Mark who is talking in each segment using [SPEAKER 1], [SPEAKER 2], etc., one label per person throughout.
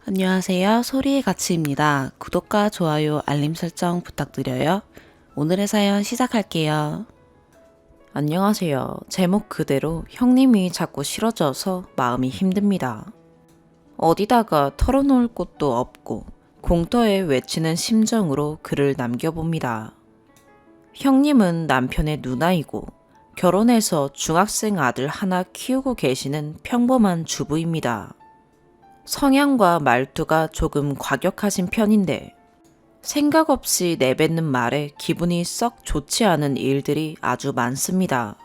[SPEAKER 1] 안녕하세요. 소리의 가치입니다. 구독과 좋아요, 알림 설정 부탁드려요. 오늘의 사연 시작할게요. 안녕하세요. 제목 그대로 형님이 자꾸 싫어져서 마음이 힘듭니다. 어디다가 털어놓을 곳도 없고 공터에 외치는 심정으로 글을 남겨봅니다. 형님은 남편의 누나이고 결혼해서 중학생 아들 하나 키우고 계시는 평범한 주부입니다. 성향과 말투가 조금 과격하신 편인데 생각 없이 내뱉는 말에 기분이 썩 좋지 않은 일들이 아주 많습니다.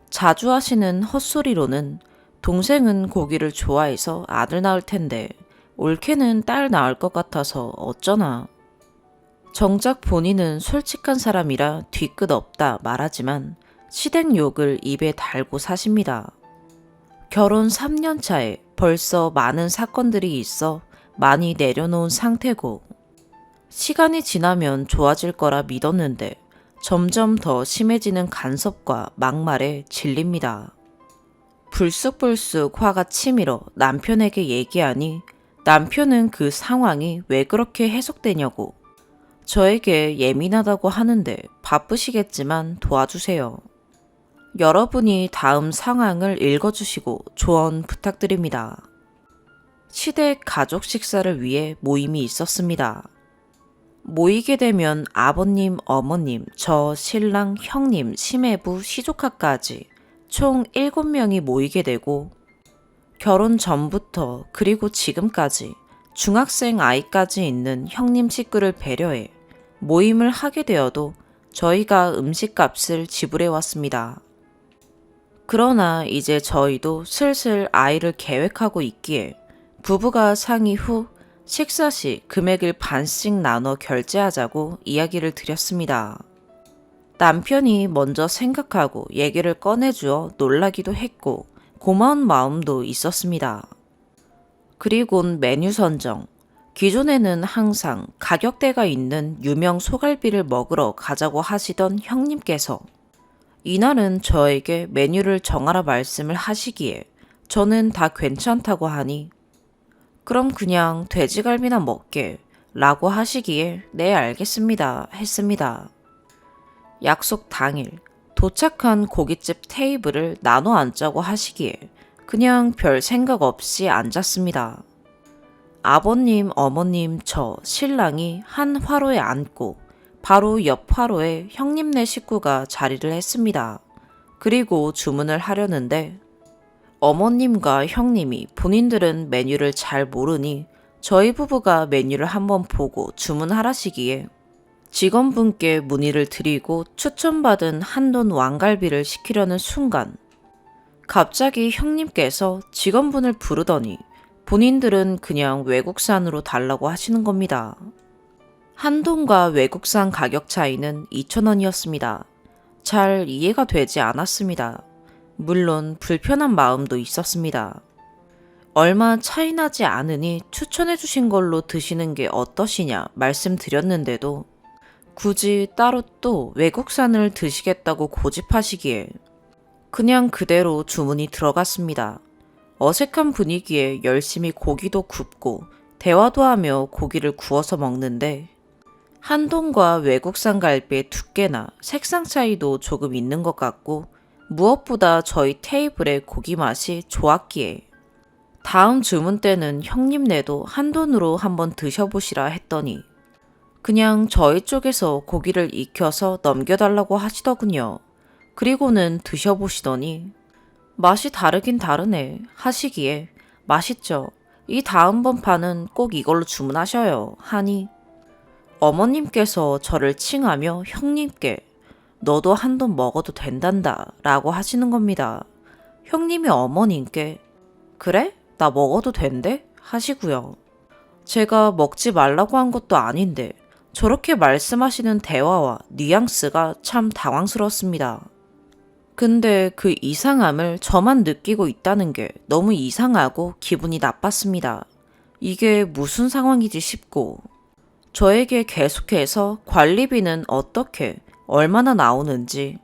[SPEAKER 1] 자주 하시는 헛소리로는 동생은 고기를 좋아해서 아들 낳을 텐데 올케는 딸 낳을 것 같아서 어쩌나. 정작 본인은 솔직한 사람이라 뒤끝 없다 말하지만 시댁 욕을 입에 달고 사십니다. 결혼 3년 차에 벌써 많은 사건들이 있어 많이 내려놓은 상태고 시간이 지나면 좋아질 거라 믿었는데 점점 더 심해지는 간섭과 막말에 질립니다. 불쑥불쑥 화가 치밀어 남편에게 얘기하니 남편은 그 상황이 왜 그렇게 해석되냐고 저에게 예민하다고 하는데 바쁘시겠지만 도와주세요. 여러분이 다음 상황을 읽어주시고 조언 부탁드립니다. 시댁 가족 식사를 위해 모임이 있었습니다. 모이게 되면 아버님, 어머님, 저 신랑, 형님, 시매부, 시조카까지 총 7명이 모이게 되고 결혼 전부터 그리고 지금까지 중학생 아이까지 있는 형님 식구를 배려해 모임을 하게 되어도 저희가 음식값을 지불해 왔습니다. 그러나 이제 저희도 슬슬 아이를 계획하고 있기에 부부가 상의 후 식사 시 금액을 반씩 나눠 결제하자고 이야기를 드렸습니다. 남편이 먼저 생각하고 얘기를 꺼내주어 놀라기도 했고 고마운 마음도 있었습니다. 그리곤 메뉴 선정. 기존에는 항상 가격대가 있는 유명 소갈비를 먹으러 가자고 하시던 형님께서 이날은 저에게 메뉴를 정하라 말씀을 하시기에 저는 다 괜찮다고 하니 그럼 그냥 돼지갈비나 먹게 라고 하시기에 네 알겠습니다 했습니다. 약속 당일 도착한 고깃집 테이블을 나눠 앉자고 하시기에 그냥 별 생각 없이 앉았습니다. 아버님, 어머님, 저, 신랑이 한 화로에 앉고 바로 옆 화로에 형님네 식구가 자리를 했습니다. 그리고 주문을 하려는데 어머님과 형님이 본인들은 메뉴를 잘 모르니 저희 부부가 메뉴를 한번 보고 주문하라시기에 직원분께 문의를 드리고 추천받은 한돈 왕갈비를 시키려는 순간 갑자기 형님께서 직원분을 부르더니 본인들은 그냥 외국산으로 달라고 하시는 겁니다. 한돈과 외국산 가격 차이는 2,000원이었습니다. 잘 이해가 되지 않았습니다. 물론 불편한 마음도 있었습니다. 얼마 차이 나지 않으니 추천해 주신 걸로 드시는 게 어떠시냐 말씀드렸는데도 굳이 따로 또 외국산을 드시겠다고 고집하시기에 그냥 그대로 주문이 들어갔습니다. 어색한 분위기에 열심히 고기도 굽고 대화도 하며 고기를 구워서 먹는데 한돈과 외국산 갈비의 두께나 색상 차이도 조금 있는 것 같고 무엇보다 저희 테이블의 고기 맛이 좋았기에 다음 주문 때는 형님네도 한돈으로 한번 드셔보시라 했더니 그냥 저희 쪽에서 고기를 익혀서 넘겨달라고 하시더군요. 그리고는 드셔보시더니 맛이 다르긴 다르네 하시기에 맛있죠. 이 다음번 판은 꼭 이걸로 주문하셔요 하니 어머님께서 저를 칭하며 형님께 너도 한돈 먹어도 된단다 라고 하시는 겁니다. 형님이 어머님께 그래? 나 먹어도 된대? 하시고요. 제가 먹지 말라고 한 것도 아닌데 저렇게 말씀하시는 대화와 뉘앙스가 참 당황스럽습니다. 근데 그 이상함을 저만 느끼고 있다는 게 너무 이상하고 기분이 나빴습니다. 이게 무슨 상황이지 싶고 저에게 계속해서 관리비는 어떻게 얼마나 나오는지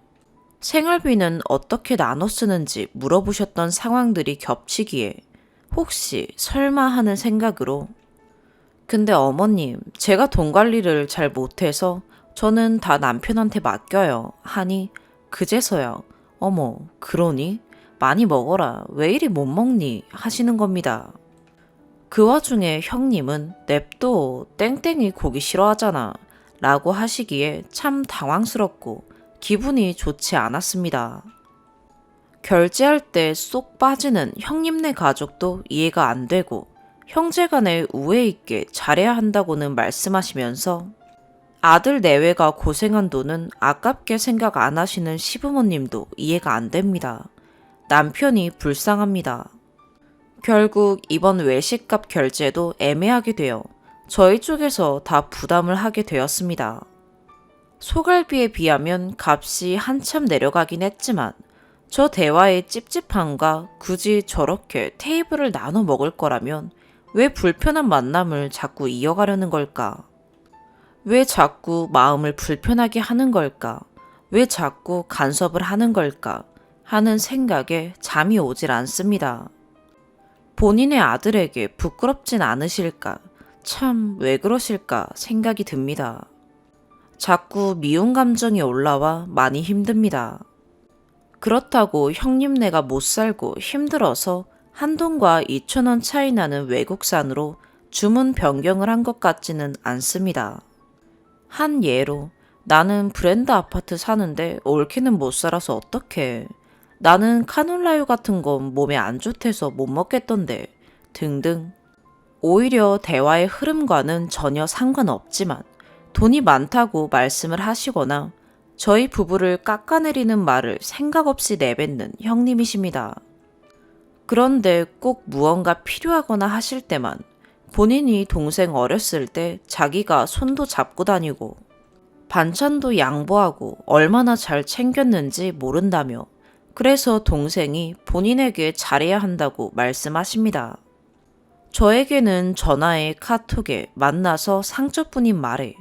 [SPEAKER 1] 생활비는 어떻게 나눠 쓰는지 물어보셨던 상황들이 겹치기에 혹시 설마 하는 생각으로 근데 어머님, 제가 돈 관리를 잘 못해서 저는 다 남편한테 맡겨요 하니 그제서야 어머, 그러니? 많이 먹어라. 왜 이리 못 먹니? 하시는 겁니다. 그 와중에 형님은 냅둬 땡땡이 고기 싫어하잖아 라고 하시기에 참 당황스럽고 기분이 좋지 않았습니다. 결제할 때 쏙 빠지는 형님네 가족도 이해가 안 되고 형제간에 우애 있게 잘해야 한다고는 말씀하시면서 아들 내외가 고생한 돈은 아깝게 생각 안 하시는 시부모님도 이해가 안 됩니다. 남편이 불쌍합니다. 결국 이번 외식값 결제도 애매하게 되어 저희 쪽에서 다 부담을 하게 되었습니다. 소갈비에 비하면 값이 한참 내려가긴 했지만 저 대화의 찝찝함과 굳이 저렇게 테이블을 나눠 먹을 거라면 왜 불편한 만남을 자꾸 이어가려는 걸까? 왜 자꾸 마음을 불편하게 하는 걸까? 왜 자꾸 간섭을 하는 걸까? 하는 생각에 잠이 오질 않습니다. 본인의 아들에게 부끄럽진 않으실까? 참 왜 그러실까 생각이 듭니다. 자꾸 미운 감정이 올라와 많이 힘듭니다. 그렇다고 형님네가 못 살고 힘들어서 한돈과 2,000원 차이 나는 외국산으로 주문 변경을 한 것 같지는 않습니다. 한 예로 나는 브랜드 아파트 사는데 올케는 못 살아서 어떡해. 나는 카놀라유 같은 건 몸에 안 좋대서 못 먹겠던데 등등. 오히려 대화의 흐름과는 전혀 상관없지만 돈이 많다고 말씀을 하시거나 저희 부부를 깎아내리는 말을 생각 없이 내뱉는 형님이십니다. 그런데 꼭 무언가 필요하거나 하실 때만 본인이 동생 어렸을 때 자기가 손도 잡고 다니고 반찬도 양보하고 얼마나 잘 챙겼는지 모른다며 그래서 동생이 본인에게 잘해야 한다고 말씀하십니다. 저에게는 전화에 카톡에 만나서 상처뿐인 말에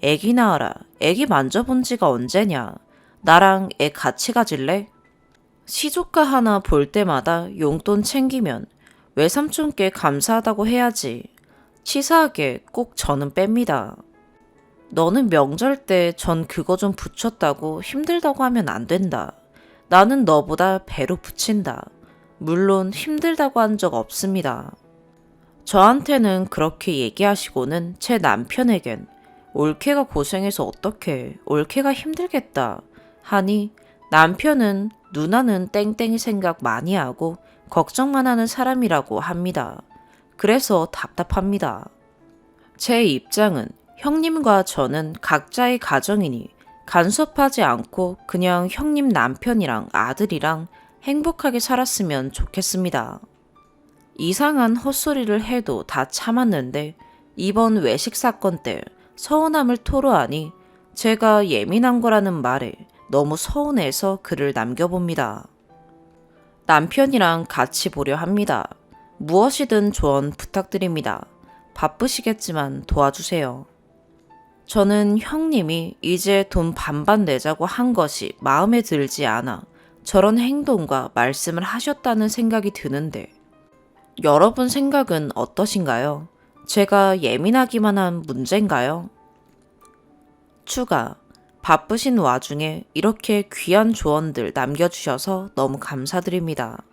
[SPEAKER 1] 애기 낳아라, 애기 만져본 지가 언제냐, 나랑 애 같이 가질래? 시조카 하나 볼 때마다 용돈 챙기면 외삼촌께 감사하다고 해야지. 치사하게 꼭 저는 뺍니다. 너는 명절 때 전 그거 좀 붙였다고 힘들다고 하면 안 된다. 나는 너보다 배로 붙인다. 물론 힘들다고 한 적 없습니다. 저한테는 그렇게 얘기하시고는 제 남편에겐 올케가 고생해서 어떡해, 올케가 힘들겠다 하니 남편은 누나는 땡땡이 생각 많이 하고 걱정만 하는 사람이라고 합니다. 그래서 답답합니다. 제 입장은 형님과 저는 각자의 가정이니 간섭하지 않고 그냥 형님 남편이랑 아들이랑 행복하게 살았으면 좋겠습니다. 이상한 헛소리를 해도 다 참았는데 이번 외식 사건 때 서운함을 토로하니 제가 예민한 거라는 말에 너무 서운해서 글을 남겨봅니다. 남편이랑 같이 보려 합니다. 무엇이든 조언 부탁드립니다. 바쁘시겠지만 도와주세요. 저는 형님이 이제 돈 반반 내자고 한 것이 마음에 들지 않아 저런 행동과 말씀을 하셨다는 생각이 드는데 여러분 생각은 어떠신가요? 제가 예민하기만 한 문제인가요? 추가. 바쁘신 와중에 이렇게 귀한 조언들 남겨주셔서 너무 감사드립니다.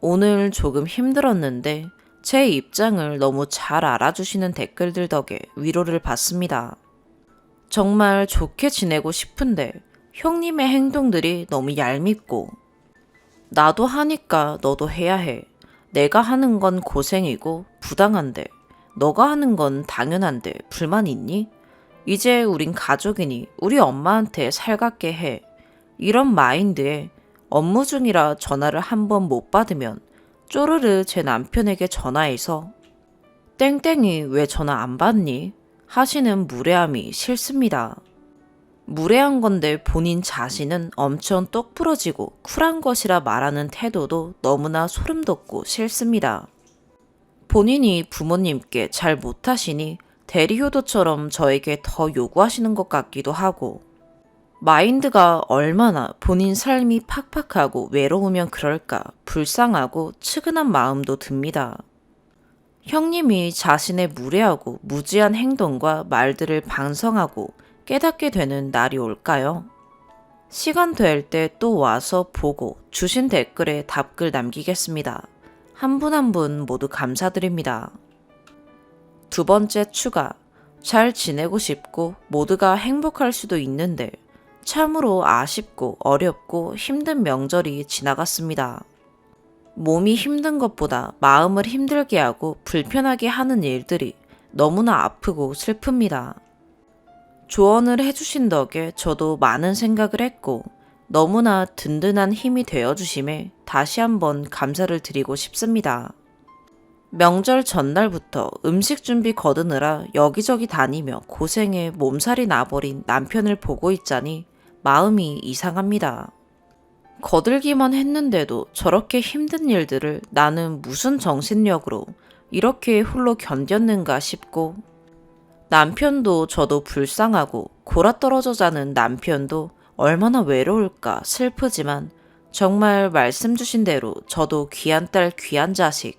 [SPEAKER 1] 오늘 조금 힘들었는데 제 입장을 너무 잘 알아주시는 댓글들 덕에 위로를 받습니다. 정말 좋게 지내고 싶은데 형님의 행동들이 너무 얄밉고 나도 하니까 너도 해야 해. 내가 하는 건 고생이고 부당한데 너가 하는 건 당연한데 불만 있니? 이제 우린 가족이니 우리 엄마한테 살갑게 해. 이런 마인드에 업무 중이라 전화를 한 번 못 받으면 쪼르르 제 남편에게 전화해서 땡땡이 왜 전화 안 받니? 하시는 무례함이 싫습니다. 무례한 건데 본인 자신은 엄청 똑부러지고 쿨한 것이라 말하는 태도도 너무나 소름 돋고 싫습니다. 본인이 부모님께 잘 못하시니 대리효도처럼 저에게 더 요구하시는 것 같기도 하고 마인드가 얼마나 본인 삶이 팍팍하고 외로우면 그럴까 불쌍하고 측은한 마음도 듭니다. 형님이 자신의 무례하고 무지한 행동과 말들을 반성하고 깨닫게 되는 날이 올까요? 시간 될 때 또 와서 보고 주신 댓글에 답글 남기겠습니다. 한 분 한 분 모두 감사드립니다. 두 번째 추가. 잘 지내고 싶고 모두가 행복할 수도 있는데 참으로 아쉽고 어렵고 힘든 명절이 지나갔습니다. 몸이 힘든 것보다 마음을 힘들게 하고 불편하게 하는 일들이 너무나 아프고 슬픕니다. 조언을 해주신 덕에 저도 많은 생각을 했고 너무나 든든한 힘이 되어주심에 다시 한번 감사를 드리고 싶습니다. 명절 전날부터 음식 준비 거두느라 여기저기 다니며 고생해 몸살이 나버린 남편을 보고 있자니 마음이 이상합니다. 거들기만 했는데도 저렇게 힘든 일들을 나는 무슨 정신력으로 이렇게 홀로 견뎠는가 싶고 남편도 저도 불쌍하고 골아떨어져 자는 남편도 얼마나 외로울까 슬프지만 정말 말씀 주신 대로 저도 귀한 딸 귀한 자식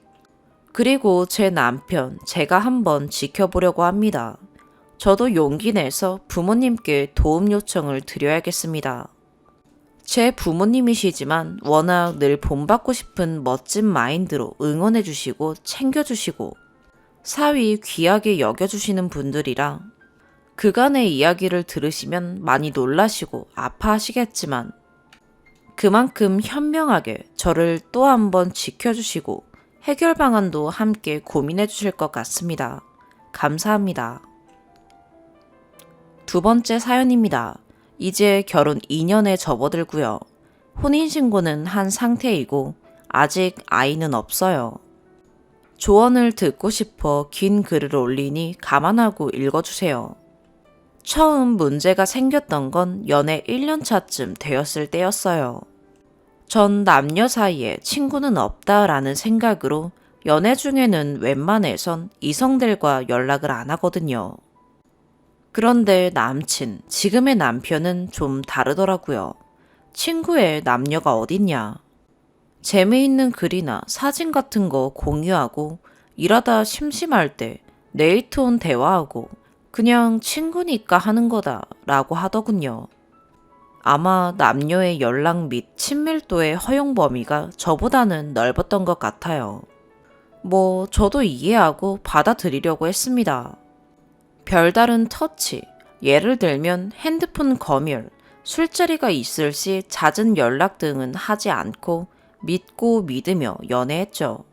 [SPEAKER 1] 그리고 제 남편 제가 한번 지켜보려고 합니다. 저도 용기 내서 부모님께 도움 요청을 드려야겠습니다. 제 부모님이시지만 워낙 늘 본받고 싶은 멋진 마인드로 응원해주시고 챙겨주시고 사위 귀하게 여겨주시는 분들이라 그간의 이야기를 들으시면 많이 놀라시고 아파하시겠지만 그만큼 현명하게 저를 또 한번 지켜주시고 해결 방안도 함께 고민해 주실 것 같습니다. 감사합니다. 두 번째 사연입니다. 이제 결혼 2년에 접어들고요. 혼인신고는 한 상태이고 아직 아이는 없어요. 조언을 듣고 싶어 긴 글을 올리니 감안하고 읽어주세요. 처음 문제가 생겼던 건 연애 1년 차쯤 되었을 때였어요. 전 남녀 사이에 친구는 없다라는 생각으로 연애 중에는 웬만해선 이성들과 연락을 안 하거든요. 그런데 남친, 지금의 남편은 좀 다르더라고요. 친구에 남녀가 어딨냐. 재미있는 글이나 사진 같은 거 공유하고 일하다 심심할 때 네이트온 대화하고 그냥 친구니까 하는 거다 라고 하더군요. 아마 남녀의 연락 및 친밀도의 허용 범위가 저보다는 넓었던 것 같아요. 뭐 저도 이해하고 받아들이려고 했습니다. 별다른 터치, 예를 들면 핸드폰 검열, 술자리가 있을 시 잦은 연락 등은 하지 않고 믿고 믿으며 연애했죠.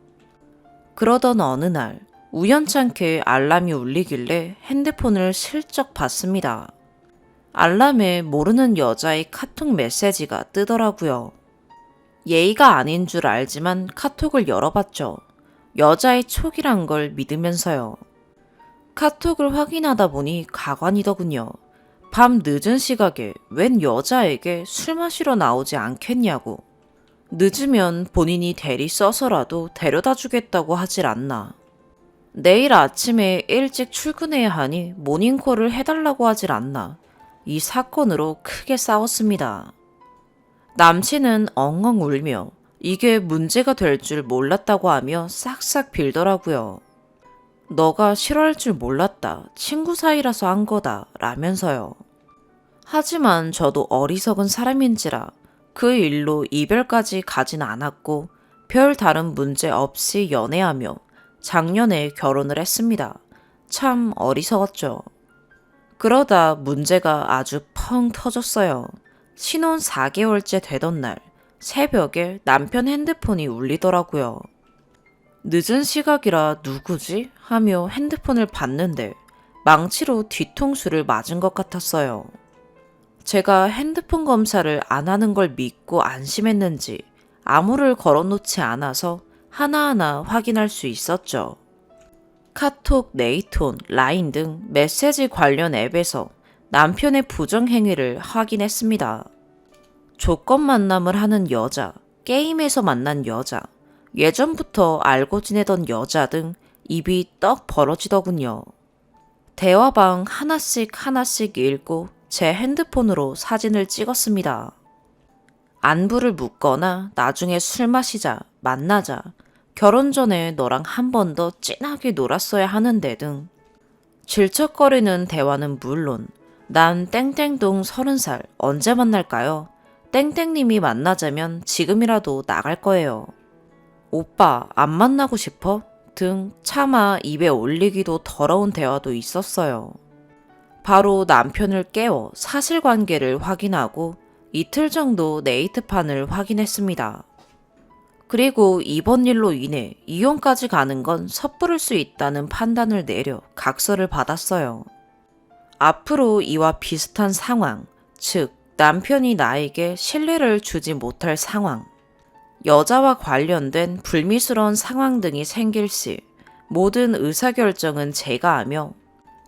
[SPEAKER 1] 그러던 어느 날 우연찮게 알람이 울리길래 핸드폰을 슬쩍 봤습니다. 알람에 모르는 여자의 카톡 메시지가 뜨더라고요. 예의가 아닌 줄 알지만 카톡을 열어봤죠. 여자의 촉이란 걸 믿으면서요. 카톡을 확인하다 보니 가관이더군요. 밤 늦은 시각에 웬 여자에게 술 마시러 나오지 않겠냐고. 늦으면 본인이 대리 써서라도 데려다 주겠다고 하질 않나. 내일 아침에 일찍 출근해야 하니 모닝콜을 해달라고 하질 않나. 이 사건으로 크게 싸웠습니다. 남친은 엉엉 울며 이게 문제가 될 줄 몰랐다고 하며 싹싹 빌더라고요. 너가 싫어할 줄 몰랐다. 친구 사이라서 한 거다. 라면서요. 하지만 저도 어리석은 사람인지라 그 일로 이별까지 가진 않았고 별 다른 문제 없이 연애하며 작년에 결혼을 했습니다. 참 어리석었죠. 그러다 문제가 아주 펑 터졌어요. 신혼 4개월째 되던 날 새벽에 남편 핸드폰이 울리더라고요. 늦은 시각이라 누구지? 하며 핸드폰을 봤는데 망치로 뒤통수를 맞은 것 같았어요. 제가 핸드폰 검사를 안 하는 걸 믿고 안심했는지 암호를 걸어놓지 않아서 하나하나 확인할 수 있었죠. 카톡, 네이트온, 라인 등 메시지 관련 앱에서 남편의 부정행위를 확인했습니다. 조건 만남을 하는 여자, 게임에서 만난 여자, 예전부터 알고 지내던 여자 등 입이 떡 벌어지더군요. 대화방 하나씩 하나씩 읽고 제 핸드폰으로 사진을 찍었습니다. 안부를 묻거나 나중에 술 마시자, 만나자, 결혼 전에 너랑 한 번 더 진하게 놀았어야 하는데 등 질척거리는 대화는 물론 난 땡땡동 30살 언제 만날까요? 땡땡님이 만나자면 지금이라도 나갈 거예요. 오빠 안 만나고 싶어? 등 차마 입에 올리기도 더러운 대화도 있었어요. 바로 남편을 깨워 사실관계를 확인하고 이틀 정도 네이트판을 확인했습니다. 그리고 이번 일로 인해 이혼까지 가는 건 섣부를 수 있다는 판단을 내려 각서를 받았어요. 앞으로 이와 비슷한 상황, 즉 남편이 나에게 신뢰를 주지 못할 상황, 여자와 관련된 불미스러운 상황 등이 생길 시 모든 의사결정은 제가 하며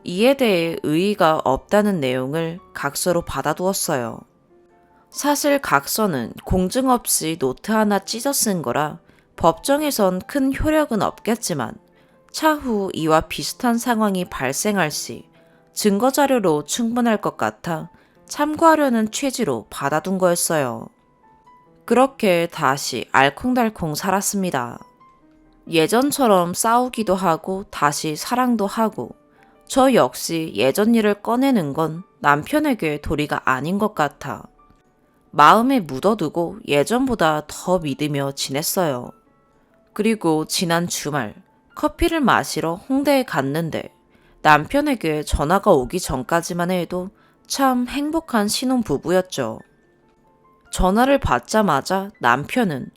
[SPEAKER 1] 이에 대해 의의가 없다는 내용을 각서로 받아두었어요. 사실 각서는 공증 없이 노트 하나 찢어 쓴 거라 법정에선 큰 효력은 없겠지만 차후 이와 비슷한 상황이 발생할 시 증거자료로 충분할 것 같아 참고하려는 취지로 받아둔 거였어요. 그렇게 다시 알콩달콩 살았습니다. 예전처럼 싸우기도 하고 다시 사랑도 하고 저 역시 예전 일을 꺼내는 건 남편에게 도리가 아닌 것 같아 마음에 묻어두고 예전보다 더 믿으며 지냈어요. 그리고 지난 주말 커피를 마시러 홍대에 갔는데 남편에게 전화가 오기 전까지만 해도 참 행복한 신혼부부였죠. 전화를 받자마자 남편은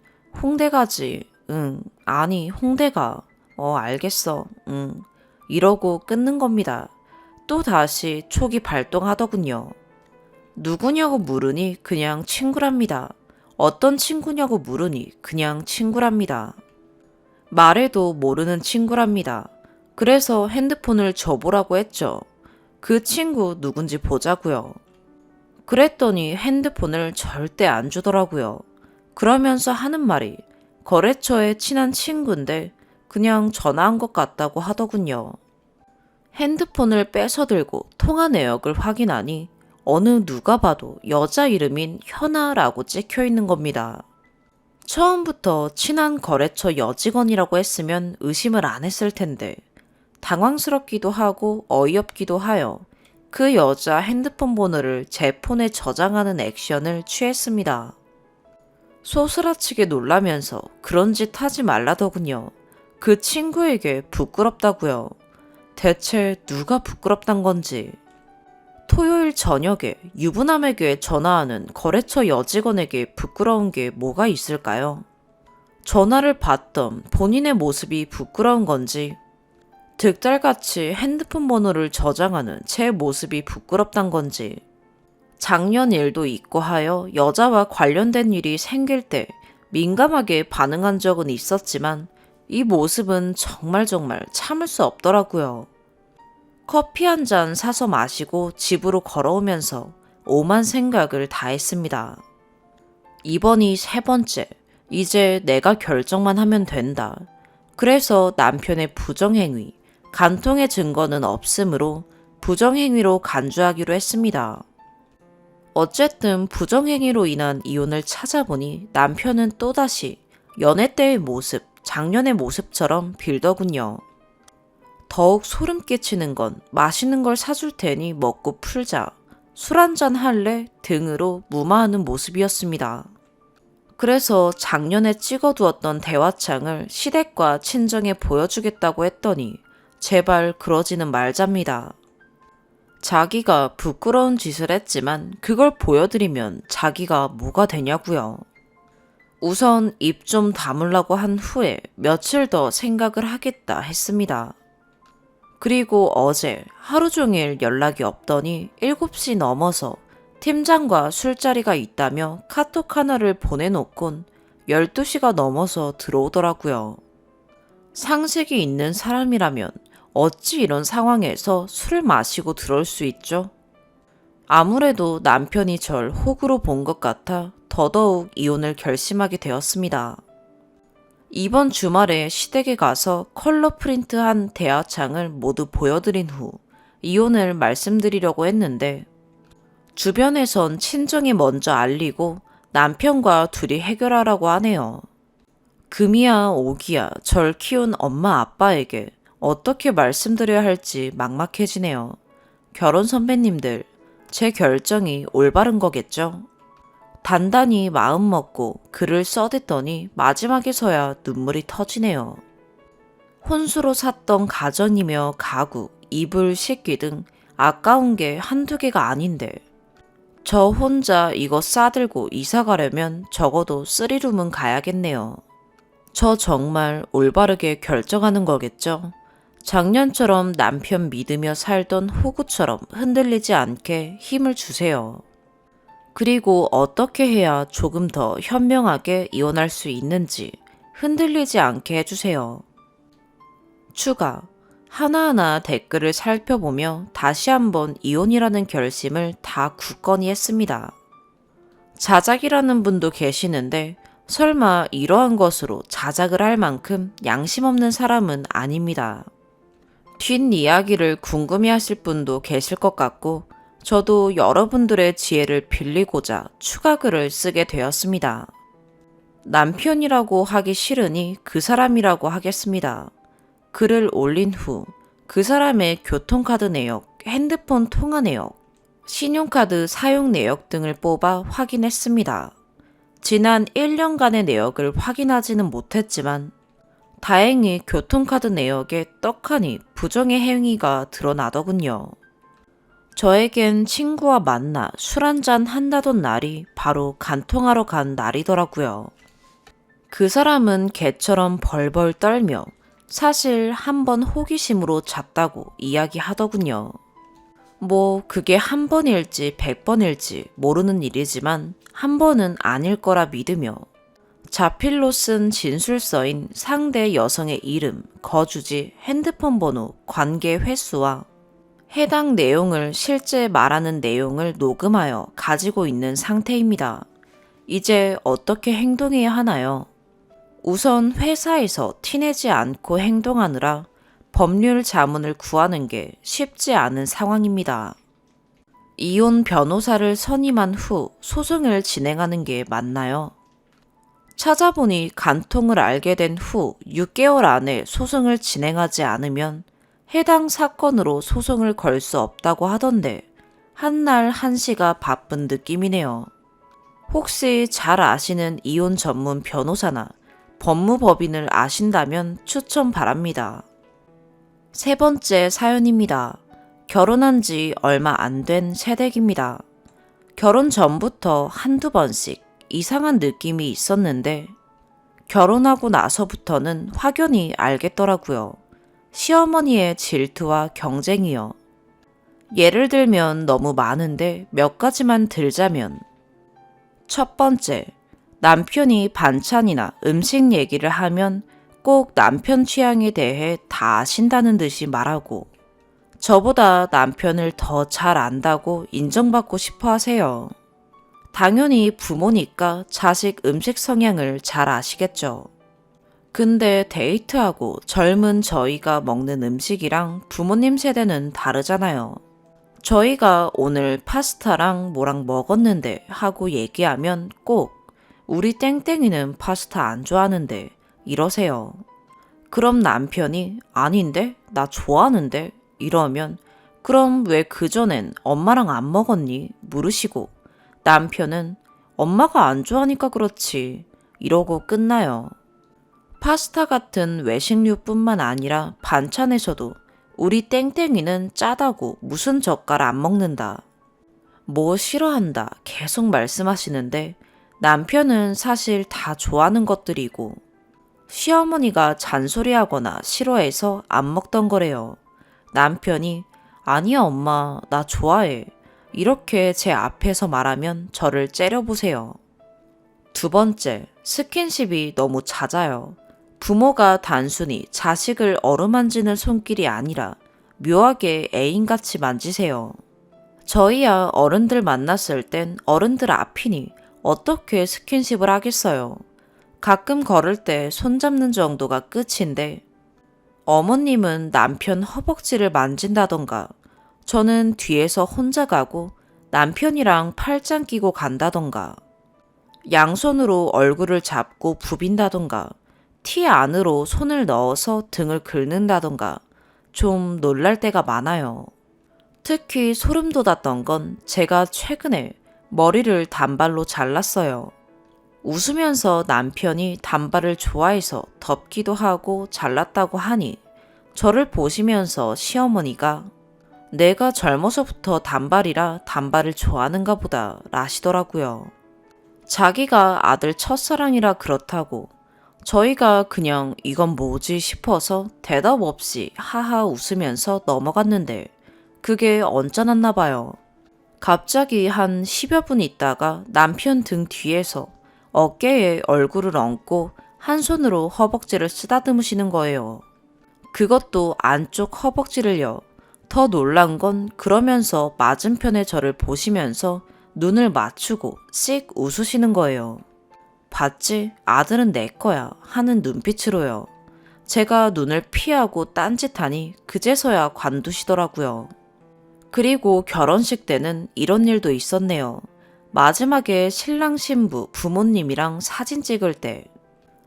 [SPEAKER 1] 홍대 가지, 응, 아니 홍대 가, 알겠어, 응, 이러고 끊는 겁니다. 또 다시 촉이 발동하더군요. 누구냐고 물으니 그냥 친구랍니다. 어떤 친구냐고 물으니 그냥 친구랍니다. 말해도 모르는 친구랍니다. 그래서 핸드폰을 줘보라고 했죠. 그 친구 누군지 보자고요. 그랬더니 핸드폰을 절대 안 주더라고요. 그러면서 하는 말이 거래처의 친한 친구인데 그냥 전화한 것 같다고 하더군요. 핸드폰을 뺏어 들고 통화 내역을 확인하니 어느 누가 봐도 여자 이름인 현아라고 찍혀 있는 겁니다. 처음부터 친한 거래처 여직원이라고 했으면 의심을 안 했을 텐데 당황스럽기도 하고 어이없기도 하여 그 여자 핸드폰 번호를 제 폰에 저장하는 액션을 취했습니다. 소스라치게 놀라면서 그런 짓 하지 말라더군요. 그 친구에게 부끄럽다고요. 대체 누가 부끄럽단 건지. 토요일 저녁에 유부남에게 전화하는 거래처 여직원에게 부끄러운 게 뭐가 있을까요? 전화를 받던 본인의 모습이 부끄러운 건지 득달같이 핸드폰 번호를 저장하는 제 모습이 부끄럽단 건지 작년 일도 있고 하여 여자와 관련된 일이 생길 때 민감하게 반응한 적은 있었지만 이 모습은 정말 참을 수 없더라고요. 커피 한 잔 사서 마시고 집으로 걸어오면서 오만 생각을 다 했습니다. 이번이 세 번째, 이제 내가 결정만 하면 된다. 그래서 남편의 부정행위, 간통의 증거는 없으므로 부정행위로 간주하기로 했습니다. 어쨌든 부정행위로 인한 이혼을 찾아보니 남편은 또다시 연애 때의 모습, 작년의 모습처럼 빌더군요. 더욱 소름 끼치는 건 맛있는 걸 사줄 테니 먹고 풀자, 술 한잔 할래 등으로 무마하는 모습이었습니다. 그래서 작년에 찍어두었던 대화창을 시댁과 친정에 보여주겠다고 했더니 제발 그러지는 말잡니다. 자기가 부끄러운 짓을 했지만 그걸 보여드리면 자기가 뭐가 되냐고요. 우선 입 좀 다물라고 한 후에 며칠 더 생각을 하겠다 했습니다. 그리고 어제 하루 종일 연락이 없더니 7시 넘어서 팀장과 술자리가 있다며 카톡 하나를 보내놓곤 12시가 넘어서 들어오더라고요. 상식이 있는 사람이라면 어찌 이런 상황에서 술을 마시고 들어올 수 있죠? 아무래도 남편이 절 호구로 본 것 같아 더더욱 이혼을 결심하게 되었습니다. 이번 주말에 시댁에 가서 컬러 프린트한 대화창을 모두 보여드린 후 이혼을 말씀드리려고 했는데 주변에선 친정에 먼저 알리고 남편과 둘이 해결하라고 하네요. 금이야 오기야 절 키운 엄마 아빠에게 어떻게 말씀드려야 할지 막막해지네요. 결혼 선배님들, 제 결정이 올바른 거겠죠? 단단히 마음 먹고 글을 써댔더니 마지막에서야 눈물이 터지네요. 혼수로 샀던 가전이며 가구, 이불, 식기 등 아까운 게 한두 개가 아닌데 저 혼자 이거 싸들고 이사 가려면 적어도 3룸은 가야겠네요. 저 정말 올바르게 결정하는 거겠죠? 작년처럼 남편 믿으며 살던 호구처럼 흔들리지 않게 힘을 주세요. 그리고 어떻게 해야 조금 더 현명하게 이혼할 수 있는지 흔들리지 않게 해주세요. 추가. 하나하나 댓글을 살펴보며 다시 한번 이혼이라는 결심을 다 굳건히 했습니다. 자작이라는 분도 계시는데 설마 이러한 것으로 자작을 할 만큼 양심 없는 사람은 아닙니다. 뒷이야기를 궁금해하실 분도 계실 것 같고 저도 여러분들의 지혜를 빌리고자 추가 글을 쓰게 되었습니다. 남편이라고 하기 싫으니 그 사람이라고 하겠습니다. 글을 올린 후 그 사람의 교통카드 내역, 핸드폰 통화 내역, 신용카드 사용 내역 등을 뽑아 확인했습니다. 지난 1년간의 내역을 확인하지는 못했지만 다행히 교통카드 내역에 떡하니 부정의 행위가 드러나더군요. 저에겐 친구와 만나 술 한잔 한다던 날이 바로 간통하러 간 날이더라고요. 그 사람은 개처럼 벌벌 떨며 사실 한 번 호기심으로 잤다고 이야기하더군요. 뭐 그게 한 번일지 100번일지 모르는 일이지만 한 번은 아닐 거라 믿으며 자필로 쓴 진술서인 상대 여성의 이름, 거주지, 핸드폰 번호, 관계 횟수와 해당 내용을 실제 말하는 내용을 녹음하여 가지고 있는 상태입니다. 이제 어떻게 행동해야 하나요? 우선 회사에서 티내지 않고 행동하느라 법률 자문을 구하는 게 쉽지 않은 상황입니다. 이혼 변호사를 선임한 후 소송을 진행하는 게 맞나요? 찾아보니 간통을 알게 된 후 6개월 안에 소송을 진행하지 않으면 해당 사건으로 소송을 걸 수 없다고 하던데 한날 한시가 바쁜 느낌이네요. 혹시 잘 아시는 이혼 전문 변호사나 법무법인을 아신다면 추천 바랍니다. 세 번째 사연입니다. 결혼한 지 얼마 안 된 새댁입니다. 결혼 전부터 한두 번씩 이상한 느낌이 있었는데 결혼하고 나서부터는 확연히 알겠더라고요. 시어머니의 질투와 경쟁이요. 예를 들면 너무 많은데 몇 가지만 들자면 첫 번째, 남편이 반찬이나 음식 얘기를 하면 꼭 남편 취향에 대해 다 아신다는 듯이 말하고 저보다 남편을 더 잘 안다고 인정받고 싶어 하세요. 당연히 부모니까 자식 음식 성향을 잘 아시겠죠. 근데 데이트하고 젊은 저희가 먹는 음식이랑 부모님 세대는 다르잖아요. 저희가 오늘 파스타랑 뭐랑 먹었는데 하고 얘기하면 꼭 우리 땡땡이는 파스타 안 좋아하는데 이러세요. 그럼 남편이 아닌데? 나 좋아하는데? 이러면 그럼 왜 그전엔 엄마랑 안 먹었니? 물으시고 남편은 엄마가 안 좋아하니까 그렇지 이러고 끝나요. 파스타 같은 외식류뿐만 아니라 반찬에서도 우리 땡땡이는 짜다고 무슨 젓갈 안 먹는다. 뭐 싫어한다 계속 말씀하시는데 남편은 사실 다 좋아하는 것들이고 시어머니가 잔소리하거나 싫어해서 안 먹던 거래요. 남편이 아니야 엄마 나 좋아해. 이렇게 제 앞에서 말하면 저를 째려보세요. 두 번째, 스킨십이 너무 잦아요. 부모가 단순히 자식을 어루만지는 손길이 아니라 묘하게 애인같이 만지세요. 저희야 어른들 만났을 땐 어른들 앞이니 어떻게 스킨십을 하겠어요. 가끔 걸을 때 손잡는 정도가 끝인데 어머님은 남편 허벅지를 만진다던가 저는 뒤에서 혼자 가고 남편이랑 팔짱 끼고 간다던가, 양손으로 얼굴을 잡고 부빈다던가, 티 안으로 손을 넣어서 등을 긁는다던가, 좀 놀랄 때가 많아요. 특히 소름 돋았던 건 제가 최근에 머리를 단발로 잘랐어요. 웃으면서 남편이 단발을 좋아해서 덮기도 하고 잘랐다고 하니 저를 보시면서 시어머니가 내가 젊어서부터 단발이라 단발을 좋아하는가 보다 라시더라고요. 자기가 아들 첫사랑이라 그렇다고 저희가 그냥 이건 뭐지 싶어서 대답 없이 하하 웃으면서 넘어갔는데 그게 언짢았나 봐요. 갑자기 한 10여 분 있다가 남편 등 뒤에서 어깨에 얼굴을 얹고 한 손으로 허벅지를 쓰다듬으시는 거예요. 그것도 안쪽 허벅지를요. 더 놀란 건 그러면서 맞은편에 저를 보시면서 눈을 맞추고 씩 웃으시는 거예요. 봤지? 아들은 내 거야 하는 눈빛으로요. 제가 눈을 피하고 딴짓하니 그제서야 관두시더라고요. 그리고 결혼식 때는 이런 일도 있었네요. 마지막에 신랑 신부 부모님이랑 사진 찍을 때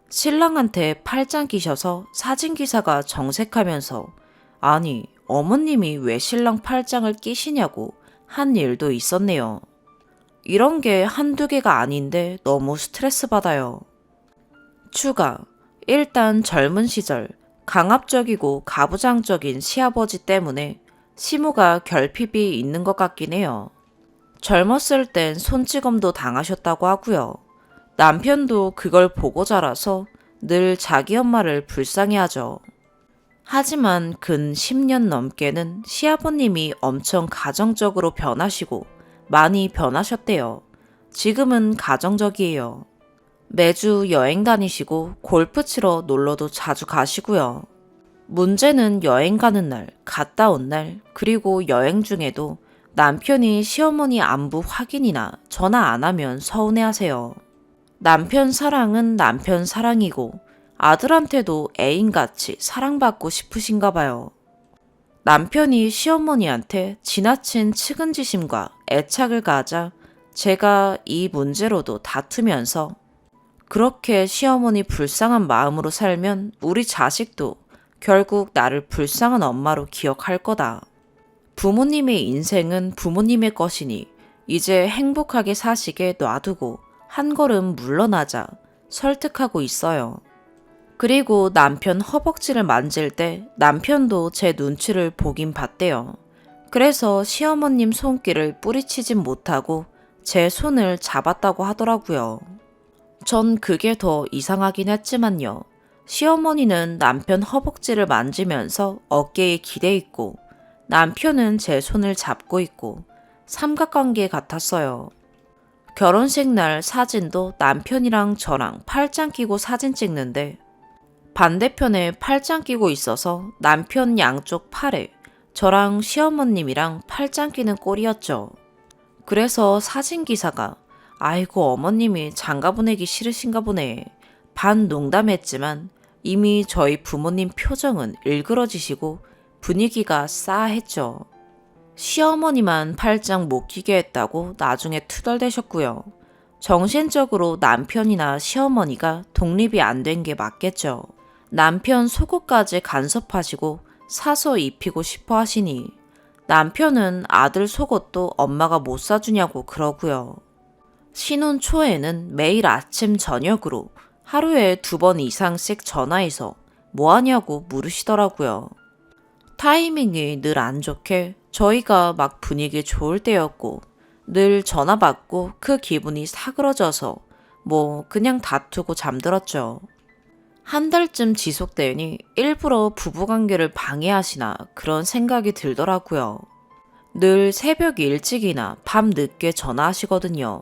[SPEAKER 1] 신랑한테 팔짱 끼셔서 사진기사가 정색하면서 아니 어머님이 왜 신랑 팔짱을 끼시냐고 한 일도 있었네요. 이런 게 한두 개가 아닌데 너무 스트레스 받아요. 추가. 일단 젊은 시절 강압적이고 가부장적인 시아버지 때문에 시모가 결핍이 있는 것 같긴 해요. 젊었을 땐 손찌검도 당하셨다고 하고요. 남편도 그걸 보고 자라서 늘 자기 엄마를 불쌍해하죠. 하지만 근 10년 넘게는 시아버님이 엄청 가정적으로 변하시고 많이 변하셨대요. 지금은 가정적이에요. 매주 여행 다니시고 골프 치러 놀러도 자주 가시고요. 문제는 여행 가는 날, 갔다 온 날, 그리고 여행 중에도 남편이 시어머니 안부 확인이나 전화 안 하면 서운해하세요. 남편 사랑은 남편 사랑이고 아들한테도 애인같이 사랑받고 싶으신가 봐요. 남편이 시어머니한테 지나친 측은지심과 애착을 가하자 제가 이 문제로도 다투면서 그렇게 시어머니 불쌍한 마음으로 살면 우리 자식도 결국 나를 불쌍한 엄마로 기억할 거다. 부모님의 인생은 부모님의 것이니 이제 행복하게 사시게 놔두고 한 걸음 물러나자 설득하고 있어요. 그리고 남편 허벅지를 만질 때 남편도 제 눈치를 보긴 봤대요. 그래서 시어머님 손길을 뿌리치진 못하고 제 손을 잡았다고 하더라고요. 전 그게 더 이상하긴 했지만요. 시어머니는 남편 허벅지를 만지면서 어깨에 기대 있고 남편은 제 손을 잡고 있고 삼각관계 같았어요. 결혼식 날 사진도 남편이랑 저랑 팔짱 끼고 사진 찍는데 반대편에 팔짱 끼고 있어서 남편 양쪽 팔에 저랑 시어머님이랑 팔짱 끼는 꼴이었죠. 그래서 사진기사가 아이고 어머님이 장가 보내기 싫으신가 보네. 반 농담했지만 이미 저희 부모님 표정은 일그러지시고 분위기가 싸했죠. 시어머니만 팔짱 못 끼게 했다고 나중에 투덜대셨고요. 정신적으로 남편이나 시어머니가 독립이 안 된 게 맞겠죠. 남편 속옷까지 간섭하시고 사서 입히고 싶어 하시니 남편은 아들 속옷도 엄마가 못 사주냐고 그러고요. 신혼 초에는 매일 아침 저녁으로 하루에 2번 이상씩 전화해서 뭐하냐고 물으시더라고요. 타이밍이 늘 안 좋게 저희가 막 분위기 좋을 때였고 늘 전화 받고 그 기분이 사그러져서 뭐 그냥 다투고 잠들었죠. 한 달쯤 지속되니 일부러 부부관계를 방해하시나 그런 생각이 들더라고요. 늘 새벽 일찍이나 밤 늦게 전화하시거든요.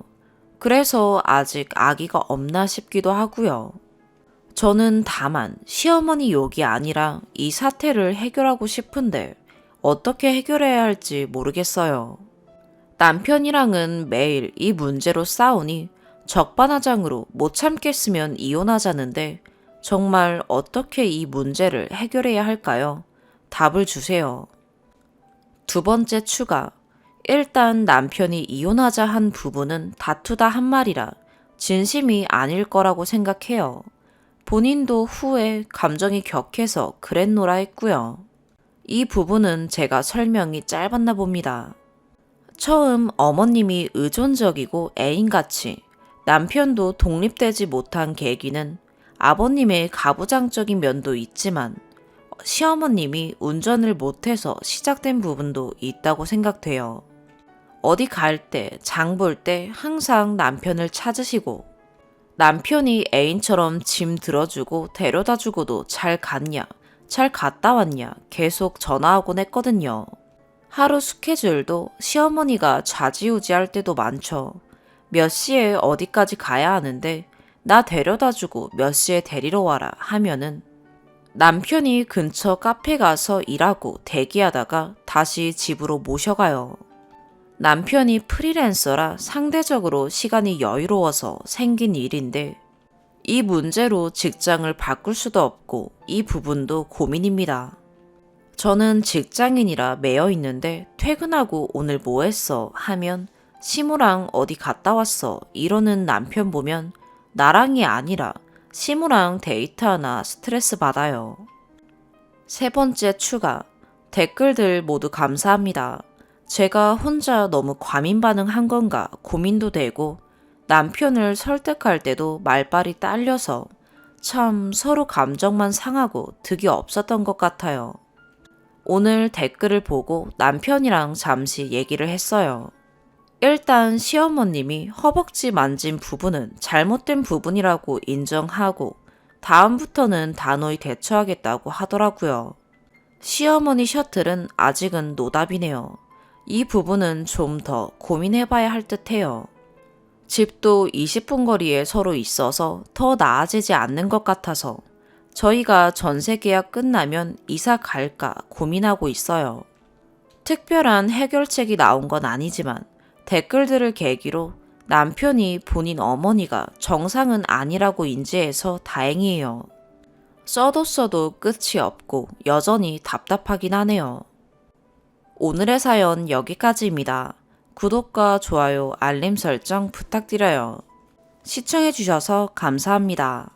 [SPEAKER 1] 그래서 아직 아기가 없나 싶기도 하고요. 저는 다만 시어머니 욕이 아니라 이 사태를 해결하고 싶은데 어떻게 해결해야 할지 모르겠어요. 남편이랑은 매일 이 문제로 싸우니 적반하장으로 못 참겠으면 이혼하자는데 정말 어떻게 이 문제를 해결해야 할까요? 답을 주세요. 두 번째 추가. 일단 남편이 이혼하자 한 부부는 다투다 한 말이라 진심이 아닐 거라고 생각해요. 본인도 후에 감정이 격해서 그랬노라 했고요. 이 부분은 제가 설명이 짧았나 봅니다. 처음 어머님이 의존적이고 애인같이 남편도 독립되지 못한 계기는 아버님의 가부장적인 면도 있지만 시어머님이 운전을 못해서 시작된 부분도 있다고 생각돼요. 어디 갈 때, 장 볼 때 항상 남편을 찾으시고 남편이 애인처럼 짐 들어주고 데려다 주고도 잘 갔냐, 잘 갔다 왔냐 계속 전화하곤 했거든요. 하루 스케줄도 시어머니가 좌지우지할 때도 많죠. 몇 시에 어디까지 가야 하는데 나 데려다 주고 몇 시에 데리러 와라 하면은 남편이 근처 카페 가서 일하고 대기하다가 다시 집으로 모셔가요. 남편이 프리랜서라 상대적으로 시간이 여유로워서 생긴 일인데 이 문제로 직장을 바꿀 수도 없고 이 부분도 고민입니다. 저는 직장인이라 매여 있는데 퇴근하고 오늘 뭐 했어 하면 시무랑 어디 갔다 왔어 이러는 남편 보면 나랑이 아니라 시무랑 데이트하나 스트레스 받아요. 세 번째 추가. 댓글들 모두 감사합니다. 제가 혼자 너무 과민 반응한 건가 고민도 되고 남편을 설득할 때도 말발이 딸려서 참 서로 감정만 상하고 득이 없었던 것 같아요. 오늘 댓글을 보고 남편이랑 잠시 얘기를 했어요. 일단 시어머님이 허벅지 만진 부분은 잘못된 부분이라고 인정하고 다음부터는 단호히 대처하겠다고 하더라고요. 시어머니 셔틀은 아직은 노답이네요. 이 부분은 좀 더 고민해봐야 할 듯해요. 집도 20분 거리에 서로 있어서 더 나아지지 않는 것 같아서 저희가 전세 계약 끝나면 이사 갈까 고민하고 있어요. 특별한 해결책이 나온 건 아니지만 댓글들을 계기로 남편이 본인 어머니가 정상은 아니라고 인지해서 다행이에요. 써도 끝이 없고 여전히 답답하긴 하네요. 오늘의 사연 여기까지입니다. 구독과 좋아요, 알림 설정 부탁드려요. 시청해주셔서 감사합니다.